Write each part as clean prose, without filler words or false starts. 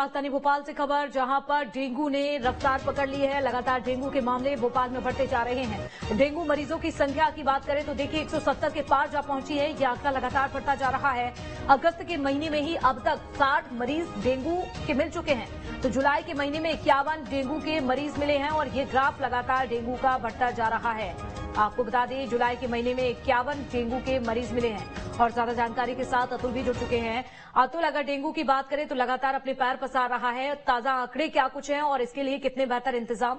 राजधानी भोपाल से खबर, जहां पर डेंगू ने रफ्तार पकड़ ली है। लगातार डेंगू के मामले भोपाल में बढ़ते जा रहे हैं। डेंगू मरीजों की संख्या की बात करें तो देखिए 170 के पार जा पहुंची है। यह आंकड़ा लगातार बढ़ता जा रहा है। अगस्त के महीने में ही अब तक 60 मरीज डेंगू के मिल चुके हैं, तो जुलाई के महीने में 51 डेंगू के मरीज मिले हैं और ये ग्राफ लगातार डेंगू का बढ़ता जा रहा है। आपको बता दें, जुलाई के महीने में 51 डेंगू के मरीज मिले हैं और ज्यादा जानकारी के साथ अतुल भी जुड़ चुके हैं। अतुल, अगर डेंगू की बात करें तो लगातार अपने पैर पसार रहा है। ताजा आंकड़े क्या कुछ हैं और इसके लिए कितने बेहतर इंतजाम?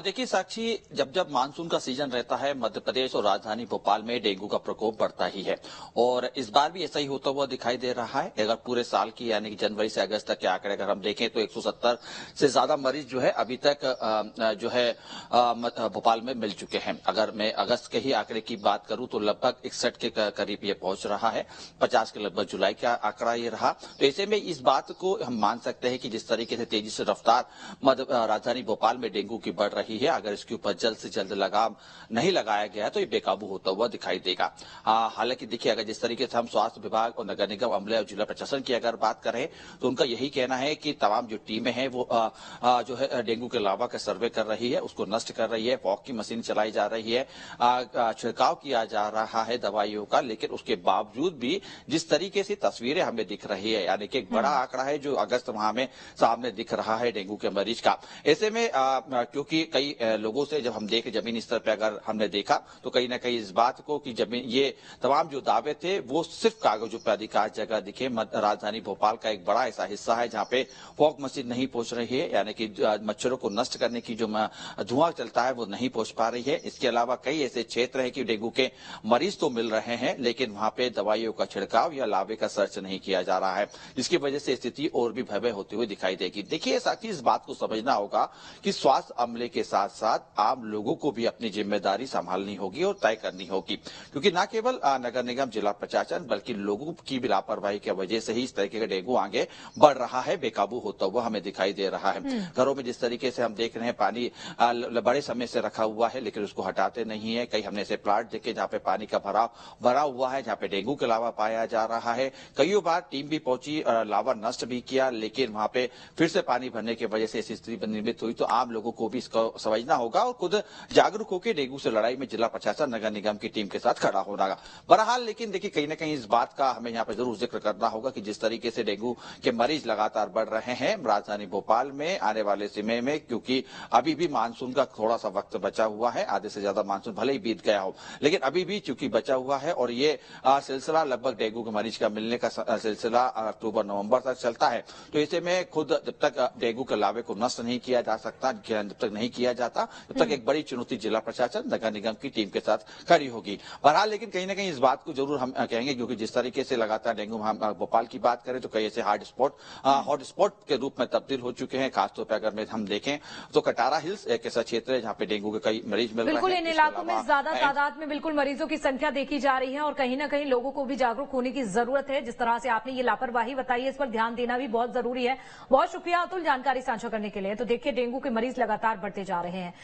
देखिए साक्षी, जब जब मानसून का सीजन रहता है मध्य प्रदेश और राजधानी भोपाल में डेंगू का प्रकोप बढ़ता ही है और इस बार भी ऐसा ही होता हुआ दिखाई दे रहा है। अगर पूरे साल की यानी कि जनवरी से अगस्त तक के आंकड़े अगर हम देखें तो 170 से ज्यादा मरीज जो है अभी तक भोपाल में मिल चुके हैं। अगर मैं अगस्त के ही आंकड़े की बात करूं तो लगभग 61 के करीब ये पहुंच रहा है। 50 के लगभग जुलाई का आंकड़ा ये रहा। तो ऐसे में इस बात को हम मान सकते हैं कि जिस तरीके से तेजी से रफ्तार राजधानी भोपाल में डेंगू की बढ़ रही है, अगर इसके ऊपर जल्द से जल्द लगाम नहीं लगाया गया तो ये बेकाबू होता हुआ दिखाई देगा। हालांकि देखिए, अगर जिस तरीके से हम स्वास्थ्य विभाग और नगर निगम अमले और जिला प्रशासन की अगर बात करें तो उनका यही कहना है कि तमाम जो टीमें हैं वो जो है डेंगू के लावा का सर्वे कर रही है, उसको नष्ट कर रही है। फॉग की मशीन चलाई जा रही है, छिड़काव किया जा रहा है दवाइयों का, लेकिन उसके बावजूद भी जिस तरीके से तस्वीरें हमें दिख रही है, यानी कि एक बड़ा आंकड़ा है जो अगस्त माह में सामने दिख रहा है डेंगू के मरीज का। ऐसे में क्योंकि कई लोगों से जब हम देखे जमीनी स्तर पर अगर हमने देखा तो कहीं ना कहीं इस बात को कि जमीन ये तमाम जो दावे थे वो सिर्फ कागजों पर अधिकांश जगह दिखे। राजधानी भोपाल का एक बड़ा ऐसा हिस्सा है जहां पे फॉग मशीन नहीं पहुंच रही है, यानी कि मच्छरों को नष्ट करने की जो धुआं चलता है वो नहीं पहुंच पा रही है। इसके अलावा कई ऐसे क्षेत्र है कि डेंगू के मरीज तो मिल रहे हैं लेकिन वहां पे दवाइयों का छिड़काव या लावे का सर्च नहीं किया जा रहा है, जिसकी वजह से स्थिति और भी भयावह होती हुई दिखाई देगी। देखिए साथ ही इस बात को समझना होगा कि स्वास्थ्य अमले के साथ साथ आम लोगों को भी अपनी जिम्मेदारी संभालनी होगी और तय करनी होगी, क्योंकि न केवल नगर निगम जिला प्रशासन बल्कि लोगों की भी लापरवाही की वजह से ही इस तरीके का डेंगू आगे बढ़ रहा है, बेकाबू होता हुआ हमें दिखाई दे रहा है। घरों में जिस तरीके से हम देख रहे हैं पानी बड़े समय से रखा हुआ है लेकिन उसको हटाते नहीं है। कई हमने ऐसे प्लाट देखे जहाँ पे पानी का भराव भरा हुआ है, जहाँ पे डेंगू के लावा पाया जा रहा है। कई बार टीम भी पहुंची, लावा नष्ट भी किया, लेकिन वहां पे फिर से पानी भरने की वजह से ऐसी स्थिति निर्मित हुई। तो आम लोगों को भी इसको समझना होगा और खुद जागरूक होकर डेंगू से लड़ाई में जिला प्रशासन नगर निगम की टीम के साथ खड़ा होना। बहरहाल लेकिन देखिए कहीं ना कहीं इस बात का हमें यहाँ पे जरूर जिक्र करना होगा कि जिस तरीके से डेंगू के मरीज लगातार बढ़ रहे हैं राजधानी भोपाल में आने वाले समय में, क्योंकि अभी भी मानसून का थोड़ा सा वक्त बचा हुआ है, आधे से ज्यादा मानसून भले ही बीत गया हो लेकिन अभी भी चूंकि बचा हुआ है और ये सिलसिला लगभग डेंगू के मरीज का मिलने का सिलसिला अक्टूबर नवंबर तक चलता है। तो ऐसे में खुद जब तक डेंगू के लावे को नष्ट नहीं किया जा सकता, जब तक नहीं किया जाता तब तक एक बड़ी चुनौती जिला प्रशासन नगर निगम की टीम के साथ खड़ी होगी। बहरहाल लेकिन कहीं ना कहीं इस बात को जरूर हम कहेंगे, क्योंकि जिस तरीके से लगातार डेंगू भोपाल की बात करें तो कई ऐसे हॉट स्पॉट के रूप में तब्दील हो चुके हैं। खासतौर पर अगर हम देखें तो कटारा हिल्स एक ऐसा क्षेत्र है जहाँ पे डेंगू के कई मरीज मिल रहे हैं। बिल्कुल, इन इलाकों में ज्यादा तादाद में बिल्कुल मरीजों की संख्या देखी जा रही है और कहीं ना कहीं लोगों को भी जागरूक होने की जरूरत है। जिस तरह से आपने ये लापरवाही बताई है, इस पर ध्यान देना भी बहुत जरूरी है। बहुत शुक्रिया अतुल जानकारी साझा करने के लिए। तो देखिए, डेंगू के मरीज लगातार बढ़ते जा रहे हैं।